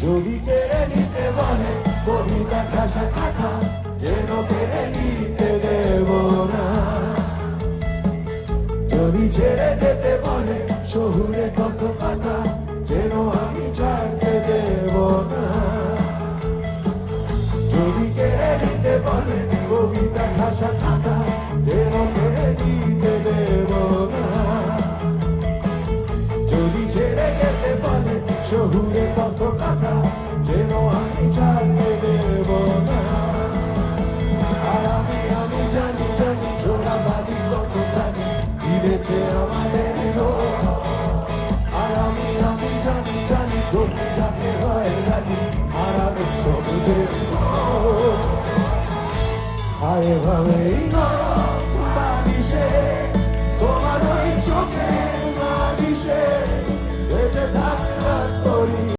যদি কেড়ে নিতে বলে কবিতা ভাষা কথা, যেন কেড়ে নিতে দেব না। যদি ছেড়ে যেতে বলে শহুরে কত কথা, যেন আমি ছাড়তে দেব না। যদি কেড়ে নিতে বলে কবিতা ভাষা কথা, যেন কেড়ে নিতে দেব না। যদি ছেড়ে যেতে বলে শহুরে কত কথা, যেন আমি ছাড়তে দেব না। আর আমি জানি জানি ছোড়াবাদী কত জানি দিয়েছে আমাদের লোক। আর আমি জানি জানি কবিতাকে হয় জানি হারানো শব্দের হায় ভাবেই না বালিশে তোমার ওই চোখে বালিশে বেঁচে থাকতে করি।